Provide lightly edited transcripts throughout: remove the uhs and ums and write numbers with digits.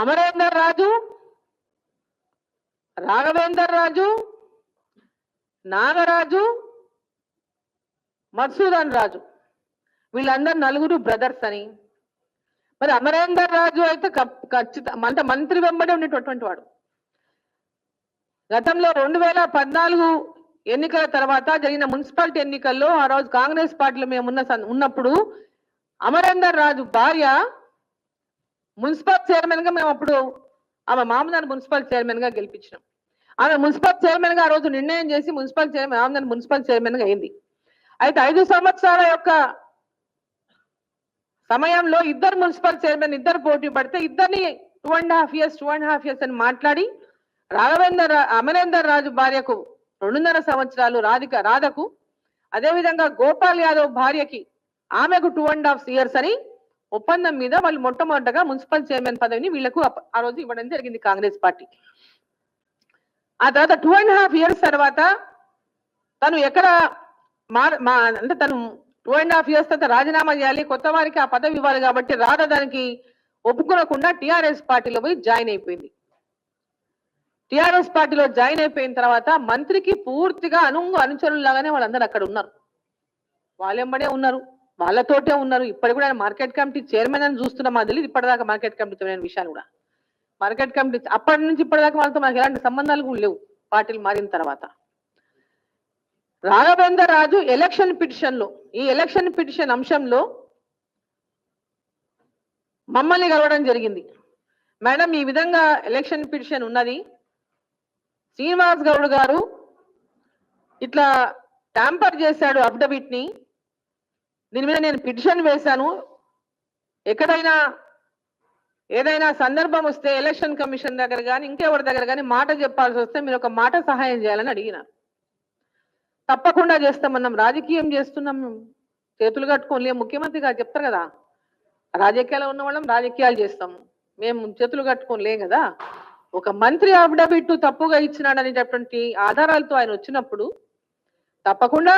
అమరేందర్ రాజు, రాఘవేందర్ రాజు, నాగరాజు, మధుసూదన్ రాజు వీళ్ళందరూ నలుగురు బ్రదర్స్ అని. మరి అమరేందర్ రాజు అయితే ఖచ్చితంగా అంటే మంత్రి వెంబడి ఉండేటటువంటి వాడు. గతంలో 2014 ఎన్నికల తర్వాత జరిగిన మున్సిపాలిటీ ఎన్నికల్లో ఆ రోజు కాంగ్రెస్ పార్టీలో మేము ఉన్నప్పుడు అమరేందర్ రాజు భార్య మున్సిపల్ చైర్మన్ గా మేము అప్పుడు ఆమె మామదాని మున్సిపల్ చైర్మన్ గా గెలిపించినాం. ఆమె మున్సిపల్ చైర్మన్ గా ఆ రోజు నిర్ణయం చేసి మున్సిపల్ చైర్మన్ మామదాని మున్సిపల్ చైర్మన్ గా అయింది. అయితే 5 సంవత్సరాల యొక్క సమయంలో ఇద్దరు మున్సిపల్ చైర్మన్ ఇద్దరు పోటీ పడితే ఇద్దరిని 2.5 years అని మాట్లాడి అమరేందర్ రాజు భార్యకు 2.5 సంవత్సరాలు, రాధకు అదేవిధంగా గోపాల్ యాదవ్ భార్యకి ఆమెకు 2.5 years అని ఒప్పందం మీద వాళ్ళు మొట్టమొదటగా మున్సిపల్ చైర్మన్ పదవిని వీళ్లకు ఆ రోజు ఇవ్వడం జరిగింది కాంగ్రెస్ పార్టీ. ఆ తర్వాత 2.5 years తర్వాత తను ఎక్కడ అంటే తను 2.5 years తర్వాత రాజీనామా చేయాలి, కొత్త వారికి ఆ పదవి ఇవ్వాలి కాబట్టి రాధ దానికి ఒప్పుకోకుండా టిఆర్ఎస్ పార్టీలో పోయి జాయిన్ అయిపోయింది. టిఆర్ఎస్ పార్టీలో జాయిన్ అయిపోయిన తర్వాత మంత్రికి పూర్తిగా అనుచరులాగానే వాళ్ళందరూ అక్కడ ఉన్నారు, వాళ్ళెంబడే ఉన్నారు, వాళ్ళతోటే ఉన్నారు. ఇప్పటికి కూడా మార్కెట్ కమిటీ చైర్మన్ అని చూస్తున్నాం. మాకు తెలియదు ఇప్పటిదాకా మార్కెట్ కమిటీ చైర్మన్ విషయాన్ని కూడా. మార్కెట్ కమిటీ అప్పటి నుంచి ఇప్పటిదాకా వాళ్ళతో మనకు ఎలాంటి సంబంధాలు కూడా లేవు పార్టీలు మారిన తర్వాత. రాఘవేందర్ రాజు ఎలక్షన్ పిటిషన్ లో ఈ ఎలక్షన్ పిటిషన్ అంశంలో మమ్మల్ని కలవడం జరిగింది. మేడం ఈ విధంగా ఎలక్షన్ పిటిషన్ ఉన్నది, శ్రీనివాస్ గౌడ్ గారు ఇట్లా ట్యాంపర్ చేశాడు అఫిడవిట్ ని, దీని మీద నేను పిటిషన్ వేశాను, ఏదైనా సందర్భం వస్తే ఎలక్షన్ కమిషన్ దగ్గర కానీ ఇంకెవరి దగ్గర కానీ మాట చెప్పాల్సి వస్తే మీరు ఒక మాట సహాయం చేయాలని అడిగిన. తప్పకుండా చేస్తామన్నాం. రాజకీయం చేస్తున్నాం, చేతులు కట్టుకోలే. ముఖ్యమంత్రి గారు చెప్తారు కదా, రాజకీయాల్లో ఉన్న వాళ్ళం రాజకీయాలు చేస్తాము, మేము చేతులు కట్టుకోలే కదా. ఒక మంత్రి అఫిడవిట్ తప్పుగా ఇచ్చినాడు అనేటటువంటి ఆధారాలతో ఆయన వచ్చినప్పుడు తప్పకుండా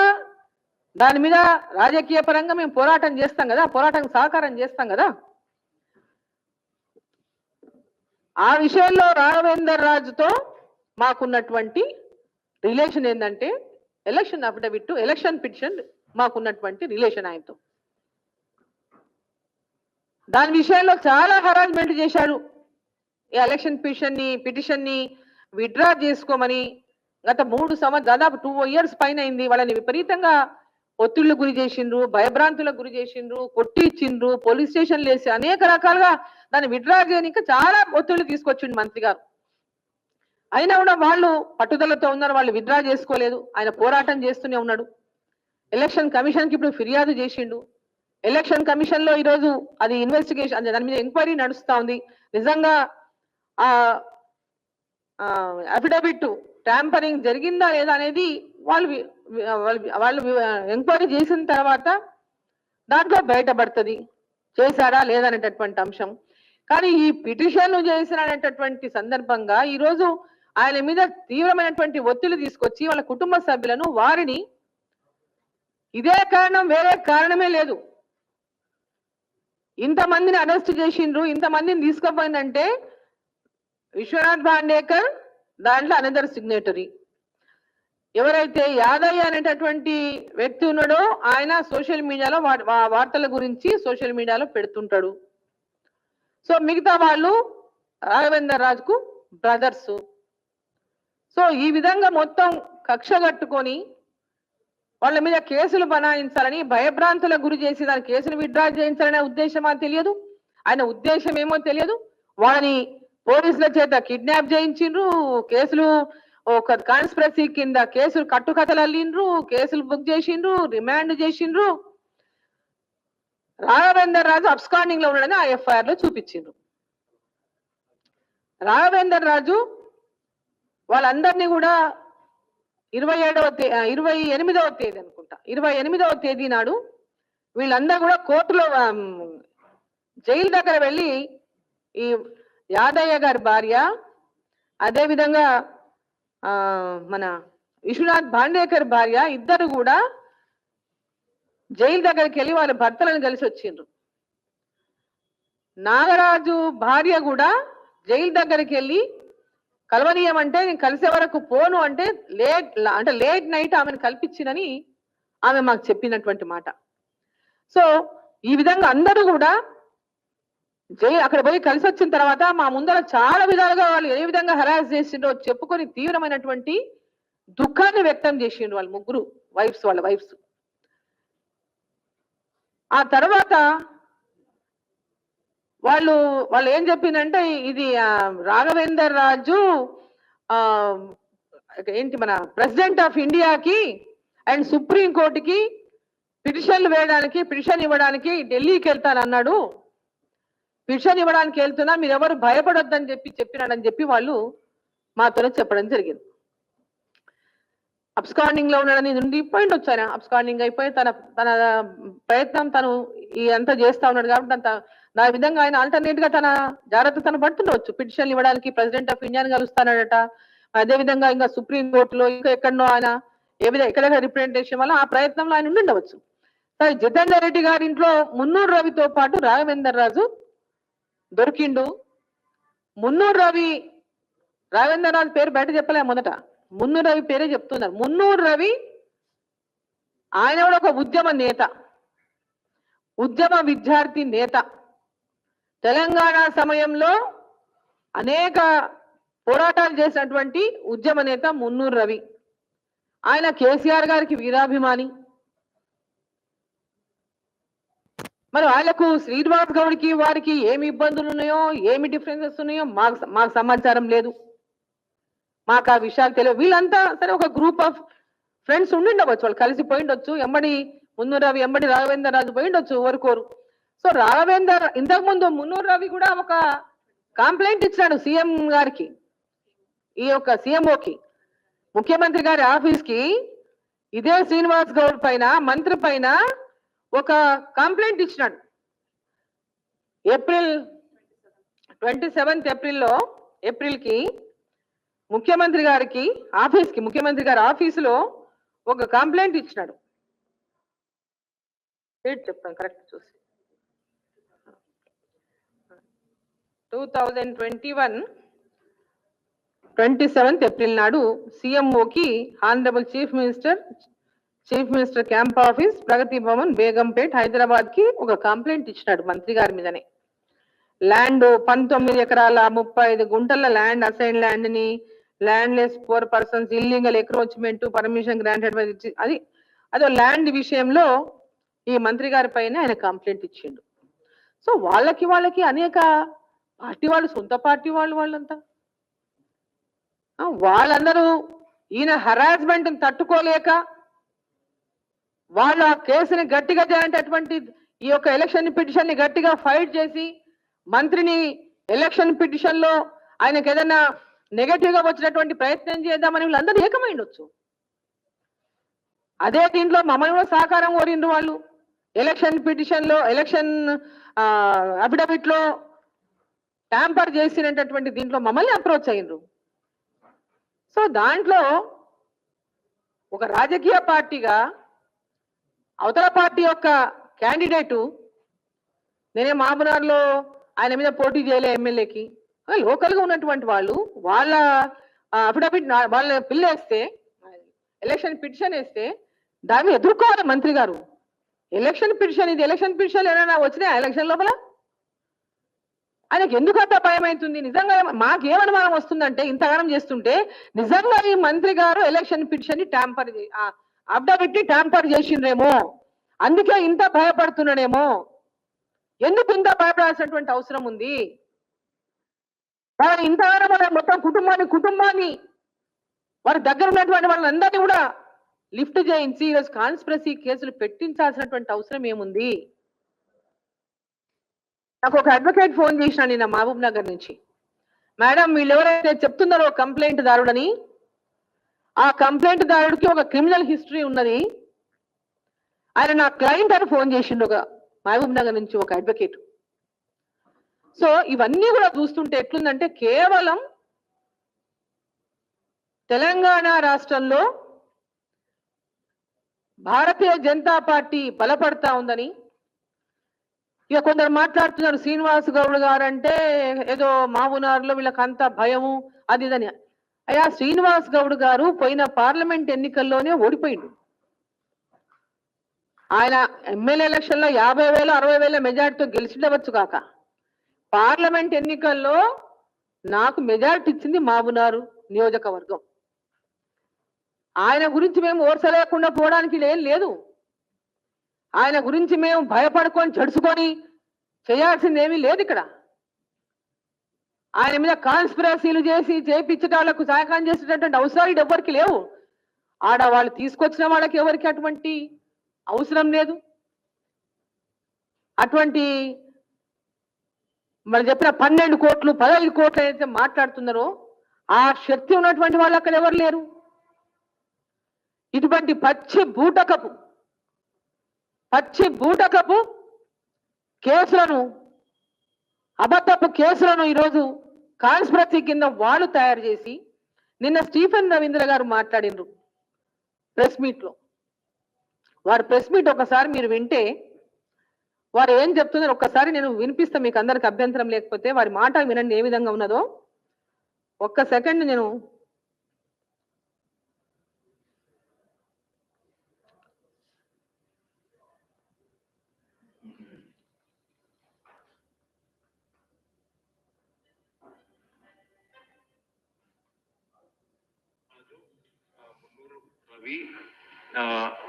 దాని మీద రాజకీయ పరంగా మేము పోరాటం చేస్తాం కదా, పోరాటానికి సహకారం చేస్తాం కదా. ఆ విషయంలో రాఘవేందర్ రాజుతో మాకున్నటువంటి రిలేషన్ ఏంటంటే ఎలక్షన్ అఫిడవిట్, ఎలక్షన్ పిటిషన్ మాకున్నటువంటి రిలేషన్ ఆయనతో. దాని విషయంలో చాలా హరాస్మెంట్ చేశాడు. ఈ ఎలక్షన్ పిటిషన్ ని విత్డ్రా చేసుకోమని గత 3 సంవత్సరాలు దాదాపు 2 years పైన అయింది. వాళ్ళని విపరీతంగా ఒత్తిళ్లు గురి చేసిండ్రు, భయభ్రాంతులకు గురి చేసిండ్రు, కొట్టి ఇచ్చిండ్రు, పోలీస్ స్టేషన్లు వేసి అనేక రకాలుగా దాన్ని విత్డ్రా చేయడానికి చాలా ఒత్తిళ్లు తీసుకొచ్చిండు మంత్రి గారు. అయినా కూడా వాళ్ళు పట్టుదలతో ఉన్నారు, వాళ్ళు విత్డ్రా చేసుకోలేదు. ఆయన పోరాటం చేస్తూనే ఉన్నాడు. ఎలక్షన్ కమిషన్ కి ఇప్పుడు ఫిర్యాదు చేసిండు. ఎలక్షన్ కమిషన్ లో ఈరోజు అది ఇన్వెస్టిగేషన్, దాని మీద ఎంక్వైరీ నడుస్తా ఉంది. నిజంగా ఆ అఫిడవిట్ ట్యాంపరింగ్ జరిగిందా లేదా అనేది వాళ్ళు ఎంక్వైరీ చేసిన తర్వాత దాంట్లో బయటపడుతుంది చేశారా లేదా అనేటటువంటి అంశం. కానీ ఈ పిటిషన్ చేసినటువంటి సందర్భంగా ఈరోజు ఆయన మీద తీవ్రమైనటువంటి ఒత్తిడి తీసుకొచ్చి వాళ్ళ కుటుంబ సభ్యులను వారిని ఇదే కారణం వేరే కారణమే లేదు, ఇంతమందిని అరెస్ట్ చేసిండ్రు, ఇంతమందిని తీసుకుపోయిందంటే విశ్వనాథ్ భాండేకర్ దాంట్లో అనదర్ సిగ్నేటరీ. ఎవరైతే యాదయ్య అనేటటువంటి వ్యక్తి ఉన్నాడో ఆయన సోషల్ మీడియాలో వార్తల గురించి సోషల్ మీడియాలో పెడుతుంటాడు. సో మిగతా వాళ్ళు రాఘవేందర్ రాజుకు బ్రదర్స్. సో ఈ విధంగా మొత్తం కక్ష కట్టుకొని వాళ్ళ మీద కేసులు బనాయించాలని, భయభ్రాంతులకు గురి చేసి దాని కేసులు విత్డ్రా చేయించాలనే ఉద్దేశమా తెలియదు, ఆయన ఉద్దేశం ఏమో తెలియదు. వాళ్ళని పోలీసుల చేత కిడ్నాప్ చేయించిండ్రు, కేసులు ఒక కాన్స్పిరసీ కింద కేసులు కట్టుకథలు అల్లిండ్రు, కేసులు బుక్ చేసిండ్రు, రిమాండ్ చేసిండ్రు. రాఘవేందర్ రాజు అబ్స్కాండింగ్ లో ఉన్నాడని ఆ ఎఫ్ఐఆర్ లో చూపించిండ్రు. రాఘవేందర్ రాజు వాళ్ళందరినీ కూడా 28వ తేదీ అనుకుంటా, 28వ తేదీ నాడు వీళ్ళందరూ కూడా కోర్టులో జైలు దగ్గర వెళ్ళి ఈ యాదయ్య గారి భార్య అదేవిధంగా మన విశ్వనాథ్ భాండేకర్ భార్య ఇద్దరు కూడా జైలు దగ్గరికి వెళ్ళి వాళ్ళ భర్తలను కలిసి వచ్చిండ్రు. నాగరాజు భార్య కూడా జైలు దగ్గరికి వెళ్ళి కలవనీయమంటే నేను కలిసే వరకు పోను అంటే లేట్ నైట్ ఆమెను కల్పించినని ఆమె మాకు చెప్పినటువంటి మాట. సో ఈ విధంగా అందరూ కూడా అక్కడ పోయి కలిసి వచ్చిన తర్వాత మా ముందర చాలా విధాలుగా వాళ్ళు ఏ విధంగా హెరాస్ చేసిండో చెప్పుకొని తీవ్రమైనటువంటి దుఃఖాన్ని వ్యక్తం చేసిండ్రు వాళ్ళు ముగ్గురు వాళ్ళ వైఫ్స్. ఆ తర్వాత వాళ్ళు ఏం చెప్పిందంటే ఇది రాఘవేందర్ రాజు ఏంటి మన ప్రెసిడెంట్ ఆఫ్ ఇండియాకి అండ్ సుప్రీం కోర్టుకి పిటిషన్ ఇవ్వడానికి ఢిల్లీకి వెళ్తానన్నాడు. పిటిషన్ ఇవ్వడానికి వెళ్తున్నా మీరు ఎవరు భయపడొద్దని చెప్పినాడని చెప్పి వాళ్ళు మాతో చెప్పడం జరిగింది. అబ్స్కాండింగ్ లో ఉన్నాడని నుండి పాయింట్ వచ్చాను. అబ్స్కాండింగ్ అయిపోయి తన ప్రయత్నం తను అంతా చేస్తా ఉన్నాడు కాబట్టి నా విధంగా ఆయన ఆల్టర్నేట్ గా తన జాగ్రత్త తను పడుతుండవచ్చు. పిటిషన్ ఇవ్వడానికి ప్రెసిడెంట్ ఆఫ్ ఇండియాని కలుస్తానడట. అదే విధంగా ఇంకా సుప్రీం కోర్టులో ఇంకా ఎక్కడో ఆయన ఎక్కడెక్కడ రిప్రజెంటేషన్ వల్ల ఆ ప్రయత్నంలో ఆయన ఉండిండవచ్చు. సరే, జితేందర్ రెడ్డి గారి ఇంట్లో మున్నూరు రవితో పాటు రాఘవేందర్ రాజు దొరికిండు. రాఘవేందర్ రాజు పేరు బయట చెప్పలే, మొదట మున్నూరు రవి పేరే చెప్తున్నారు. మున్నూరు రవి ఆయన కూడా ఒక ఉద్యమ నేత, ఉద్యమ విద్యార్థి నేత. తెలంగాణ సమయంలో అనేక పోరాటాలు చేసినటువంటి ఉద్యమ నేత మున్నూరు రవి. ఆయన కేసీఆర్ గారికి వీరాభిమాని. మరి వాళ్లకు శ్రీనివాస్ గౌడ్కి వారికి ఏమి ఇబ్బందులు ఉన్నాయో ఏమి డిఫరెన్సెస్ ఉన్నాయో మాకు సమాచారం లేదు. మాకు ఆ విషయాలు తెలియదు. వీళ్ళంతా సరే ఒక గ్రూప్ ఆఫ్ ఫ్రెండ్స్ ఉండిండవచ్చు, వాళ్ళు కలిసి పోయిండొచ్చు. మున్నూరు రవి రాఘవేందర్ రాజు పోయిండొచ్చు ఎవరికోరు. సో ఇంతకుముందు మున్నూరు రవి కూడా ఒక కంప్లైంట్ ఇచ్చాడు సీఎం గారికి, ఈ యొక్క సీఎంఓకి, ముఖ్యమంత్రి గారి ఆఫీస్ కి ఇదే శ్రీనివాస్ గౌడ్ పైన, మంత్రి పైన ఒక కంప్లైంట్ ఇచ్చినాడు. ఏప్రిల్ 27 ఏప్రిల్కి ముఖ్యమంత్రి గారి ఆఫీసులో ఒక కంప్లైంట్ ఇచ్చినాడు. చెప్తాను కరెక్ట్ చూసి. 2021 27 ఏప్రిల్ నాడు సీఎంఓకి honourable chief minister camp office, Pragathi Bhavan, Begumpet, Hyderabad కి ఒక కంప్లైంట్ ఇచ్చినాడు మంత్రి గారి మీదనే. ల్యాండ్ 19 ఎకరాల 35 గుంటల ల్యాండ్, అసైన్ ల్యాండ్ ని landless poor persons illegal encroachment permission granted అదో ల్యాండ్ విషయంలో ఈ మంత్రి గారి పైన ఆయన కంప్లైంట్ ఇచ్చిండు. సో వాళ్ళకి అనేక పార్టీ వాళ్ళు, సొంత పార్టీ వాళ్ళంతా వాళ్ళందరూ ఈయన హరాస్మెంట్ తట్టుకోలేక వాళ్ళు ఆ కేసుని గట్టిగా చేయాలంటే ఈ యొక్క ఎలక్షన్ పిటిషన్ ని గట్టిగా ఫైట్ చేసి మంత్రిని ఎలక్షన్ పిటిషన్ లో ఆయనకు ఏదైనా నెగటివ్ గా వచ్చినటువంటి ప్రయత్నం చేద్దామని వీళ్ళందరూ ఏకమైండొచ్చు. అదే దీంట్లో మమ్మల్ని కూడా సహకారం కోరిండ్రు వాళ్ళు. ఎలక్షన్ పిటిషన్ లో, ఎలక్షన్ అఫిడవిట్ లో ట్యాంపర్ చేసినటువంటి దీంట్లో మమ్మల్ని అప్రోచ్ అయ్యిండ్రు. సో దాంట్లో ఒక రాజకీయ పార్టీగా అవతల పార్టీ యొక్క క్యాండిడేటు, నేనే మహబూబ్నగర్లో ఆయన మీద పోటీ చేయలే ఎమ్మెల్యేకి, లోకల్ గా ఉన్నటువంటి వాళ్ళు వాళ్ళ అఫిడవిట్ వాళ్ళ బిల్ వేస్తే, ఎలక్షన్ పిటిషన్ వేస్తే దాన్ని ఎదుర్కోవాలి మంత్రి గారు. ఎలక్షన్ పిటిషన్ ఏమైనా వచ్చినాయి ఎలక్షన్ లోపల? ఆయనకు ఎందుకంత భయం అవుతుంది? నిజంగా మాకేమనుమానం వస్తుందంటే ఇంతగానం చేస్తుంటే నిజంగా ఈ మంత్రి గారు ఎలక్షన్ పిటిషన్ ని అఫిడవిట్ ని ట్యాంపర్ చేసిండ్రేమో, అందుకే ఇంత భయపడుతున్నాడేమో. ఎందుకు ఇంత భయపడాల్సినటువంటి అవసరం ఉంది? వారు ఇంతగానో మొత్తం కుటుంబాన్ని వారి దగ్గర ఉన్నటువంటి వాళ్ళందరినీ కూడా లిఫ్ట్ చేయించి ఈరోజు కాన్స్పిరసీ కేసులు పెట్టించాల్సినటువంటి అవసరం ఏముంది? నాకు ఒక అడ్వకేట్ ఫోన్ చేసిన నిన్న మహబూబ్ నగర్ నుంచి, మేడం వీళ్ళు ఎవరైతే చెప్తున్నారో కంప్లైంట్ దారుడని, ఆ కంప్లైంట్ దారుడికి ఒక క్రిమినల్ హిస్టరీ ఉన్నది, ఆయన నా క్లయింట్ అని ఫోన్ చేసిండు ఒక మహబూబ్ నగర్ నుంచి ఒక అడ్వకేట్. సో ఇవన్నీ కూడా చూస్తుంటే ఎట్లుందంటే కేవలం తెలంగాణ రాష్ట్రంలో భారతీయ జనతా పార్టీ బలపడతా ఉందని, ఇక కొందరు మాట్లాడుతున్నారు శ్రీనివాస్ గౌడ్ గారు అంటే ఏదో మావునారులో వీళ్ళకంతా భయము అది ఇదని. అయ్యా శ్రీనివాస్ గౌడ్ గారు పోయిన పార్లమెంట్ ఎన్నికల్లోనే ఓడిపోయిండు. ఆయన ఎమ్మెల్యే ఎలక్షన్ లో 50,000 60,000 మెజార్టీతో గెలిచిండవచ్చు కాక పార్లమెంట్ ఎన్నికల్లో నాకు మెజార్టీ ఇచ్చింది మావునారు నియోజకవర్గం. ఆయన గురించి మేము ఓర్చలేకుండా పోవడానికి ఏం లేదు. ఆయన గురించి మేము భయపడుకొని జడుచుకొని చేయాల్సింది ఏమీ లేదు. ఇక్కడ ఆయన మీద కాన్స్పిరసీలు చేసి చేపించే వాళ్ళకు సహాయం చేసేటటువంటి అవసరాలు ఎవరికి లేవు. ఆడవాళ్ళు తీసుకొచ్చిన వాళ్ళకి ఎవరికి అటువంటి అవసరం లేదు. అటువంటి మనం చెప్పిన 12 కోట్లు 15 కోట్లు అయితే మాట్లాడుతున్నారో ఆ శక్తి ఉన్నటువంటి వాళ్ళు అక్కడ ఎవరు లేరు. ఇటువంటి పచ్చి బూటకపు కేసులను అబద్ధపు కేసులను ఈరోజు కాన్స్పిరసీ కింద వాళ్ళు తయారు చేసి నిన్న స్టీఫెన్ రవీంద్ర గారు మాట్లాడినరు ప్రెస్ మీట్ లో. వారి ప్రెస్ మీట్ ఒకసారి మీరు వింటే వారు ఏం చెప్తున్నారు ఒక్కసారి నేను వినిపిస్తా, మీకు అందరికి అభ్యంతరం లేకపోతే వారి మాట వినండి ఏ విధంగా ఉన్నదో. ఒక్క సెకండ్ నేను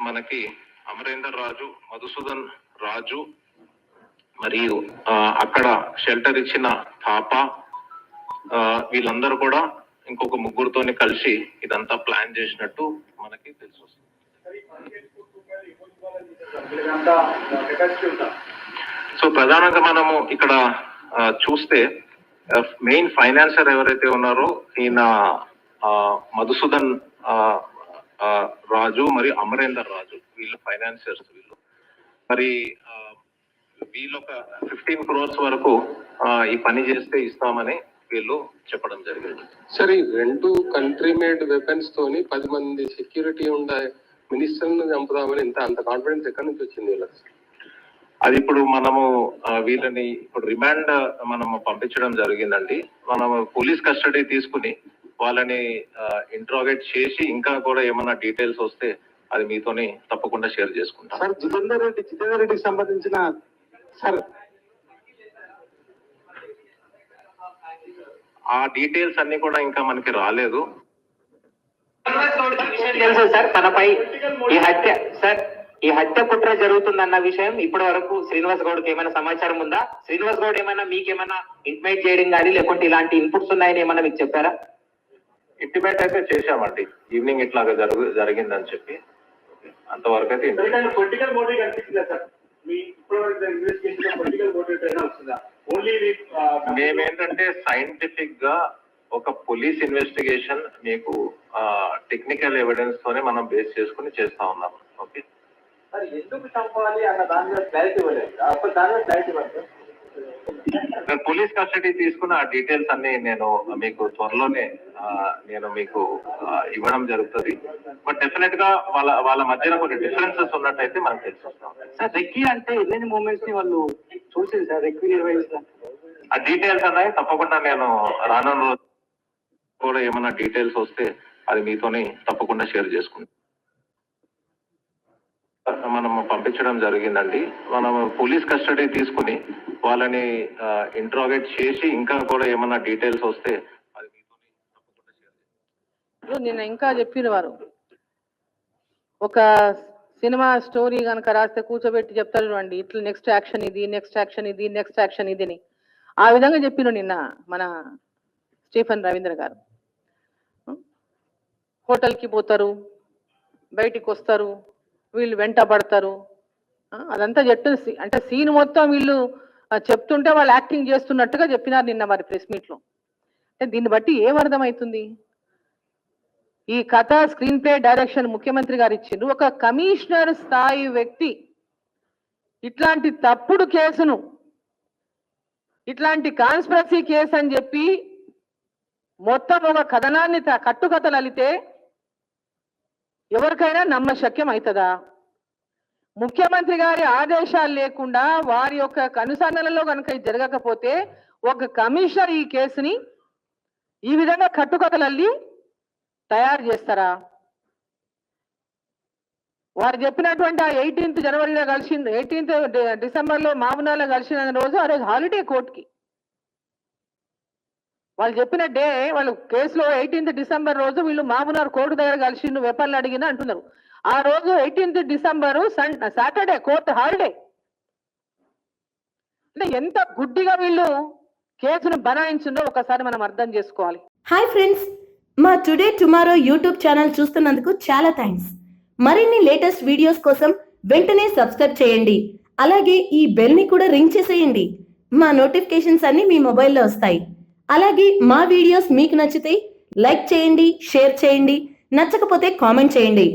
మనకి అమరేందర్ రాజు, మధుసూదన్ రాజు మరియు అక్కడ షెల్టర్ ఇచ్చిన థాప వీళ్ళందరూ కూడా ఇంకొక ముగ్గురుతోని కలిసి ఇదంతా ప్లాన్ చేసినట్టు మనకి తెలిసి వస్తుంది. సో ప్రధానంగా మనము ఇక్కడ చూస్తే మెయిన్ ఫైనాన్సర్ ఎవరైతే ఉన్నారో ఈయన మధుసూదన్ రాజు మరియు అమరేందర్ రాజు, వీళ్ళు ఫైనాన్సియర్స్. వీళ్ళు మరి వీళ్ళు ఒక 15 crores వరకు ఈ పని చేస్తే ఇస్తామని వీళ్ళు చెప్పడం జరిగింది. సరే, 2 కంట్రీ మేడ్ వెపన్స్ తోని 10 మంది సెక్యూరిటీ ఉండే మినిస్టర్ని చంపుదామని అంత కాన్ఫిడెన్స్ ఎక్కడి నుంచి వచ్చింది వీళ్ళకి? అది ఇప్పుడు మనము వీళ్ళని ఇప్పుడు రిమాండ్ మనము పంపించడం జరిగిందండి. మనము పోలీస్ కస్టడీ తీసుకుని వాళ్ళని ఇంట్రాగేట్ చేసి ఇంకా కూడా ఏమన్నా డీటెయిల్స్ వస్తే అది మీతోని తప్పకుండా షేర్ చేసుకుంటాం. సార్, జితేందర్ రెడ్డికి సంబంధించిన సార్ ఆ డీటెయిల్స్ అన్ని కూడా ఇంకా మనకి రాలేదు. తెలుసు సార్, తనపై ఈ హత్య కుట్ర జరుగుతుందన్న విషయం ఇప్పటి వరకు శ్రీనివాస్ గౌడ్కి ఏమైనా సమాచారం ఉందా? శ్రీనివాస్ గౌడ్ ఏమైనా మీకేమైనా ఇంటిమేట్ చేయడం కానీ లేకుంటే ఇలాంటి ఇన్పుట్స్ ఉన్నాయని ఏమైనా మీకు చెప్పారా? ఇంటిమేట్ అయితే చేశామండి, ఈవినింగ్ ఇట్లాగా జరిగిందని చెప్పి. అంతవరకు అయితే పొలిటికల్ మోటివ్ కనిపిస్తుందా సార్? మేమేంటంటే సైంటిఫిక్ గా ఒక పోలీస్ ఇన్వెస్టిగేషన్ మీకు టెక్నికల్ ఎవిడెన్స్ తోనే మనం బేస్ చేసుకుని చేస్తా ఉన్నాం. ఓకే, ఎందుకు చంపాలి అన్న దాని మీద క్లారిటీ ఇవ్వలేదు. అప్పుడు దాని మీద క్లారిటీ ఇవ్వండి. పోలీస్ కస్టడీ తీసుకున్న ఆ డీటెయిల్స్ అన్ని నేను మీకు త్వరలోనే నేను మీకు ఇవ్వడం జరుగుతుంది. బట్ డెఫినెట్ గా వాళ్ళ మధ్యన కొన్ని డిఫరెన్సెస్ ఉన్నట్టయితే మనకు తెలిసి వస్తాం. సార్, రెక్కీ అంటే ఎన్ని మూమెంట్స్ ని వాళ్ళు చూసింది సార్? రెక్కీ నిర్వహించిన ఆ డీటెయిల్స్ అన్నాయి తప్పకుండా నేను రానున్న రోజు కూడా ఏమన్నా డీటెయిల్స్ వస్తే అది మీతోని తప్పకుండా షేర్ చేసుకుంటాం. మనం పంపించడం జరిగిందండి. మనం పోలీస్ కస్టడీ తీసుకుని వాళ్ళని ఇంట్రాగేట్ చేసి ఇంకా కూడా ఏమన్నా డీటెయిల్స్ వస్తే అది మీతోని తప్పకుండా షేర్ చేసుకుంటాం. నిన్న ఇంకా చెప్పిన వారు ఒక సినిమా స్టోరీ కనుక రాస్తే కూర్చోబెట్టి చెప్తారు చూడండి, ఇట్లా నెక్స్ట్ యాక్షన్ ఇది, నెక్స్ట్ యాక్షన్ ఇది, నెక్స్ట్ యాక్షన్ ఇది అని. ఆ విధంగా చెప్పిన నిన్న మన స్టీఫెన్ రవీంద్ర గారు. హోటల్కి పోతారు, బయటికి వస్తారు, వీళ్ళు వెంట పడతారు, అదంతా చెప్తుంది. అంటే సీన్ మొత్తం వీళ్ళు చెప్తుంటే వాళ్ళు యాక్టింగ్ చేస్తున్నట్టుగా చెప్పినారు నిన్న మరి ప్రెస్ మీట్లో. అంటే దీన్ని బట్టి ఏం అర్థమవుతుంది? ఈ కథ స్క్రీన్ ప్లే డైరెక్షన్ ముఖ్యమంత్రి గారు ఇచ్చిండ్రు. ఒక కమిషనర్ స్థాయి వ్యక్తి ఇట్లాంటి తప్పుడు కేసును, ఇట్లాంటి కాన్స్పిరసీ కేసు అని చెప్పి మొత్తం ఒక కథనాన్ని కట్టుకథలు అలితే ఎవరికైనా నమ్మశక్యం అవుతుందా? ముఖ్యమంత్రి గారి ఆదేశాలు లేకుండా వారి యొక్క కనుసన్నలలో కనుక ఇది జరగకపోతే ఒక కమిషనర్ ఈ కేసుని ఈ విధంగా కట్టుకథలల్లి తయారు చేస్తారా? వారు చెప్పినటువంటి ఆ 18th జనవరిలో కలిసింది, 18th డిసెంబర్లో మామునాలో కలిసిన రోజు ఆ రోజు హాలిడే కోర్టుకి. వాళ్ళు చెప్పిన డే, వాళ్ళు కేసులో 18th డిసెంబర్ రోజు వీళ్ళు మామునార్ కోర్టు దగ్గర కలిసి వెపన్లు అడిగిన అంటున్నారు. ఆ రోజు 18th December Saturday court holiday. అంటే ఎంత గుడ్డిగా వీళ్ళు కేసును బనాయించిందో ఒకసారి మనం అర్థం చేసుకోవాలి. హాయ్ ఫ్రెండ్స్, మా టుడే టుమారో యూట్యూబ్ ఛానల్ చూస్తున్నందుకు చాలా థ్యాంక్స్. మరిన్ని లేటెస్ట్ వీడియోస్ కోసం వెంటనే సబ్స్క్రైబ్ చేయండి. అలాగే ఈ బెల్ ని కూడా రింగ్ చేసేయండి. మా నోటిఫికేషన్స్ అన్ని మీ మొబైల్లో వస్తాయి. అలాగే మా వీడియోస్ మీకు నచ్చితే లైక్ చేయండి, షేర్ చేయండి, నచ్చకపోతే కామెంట్ చేయండి.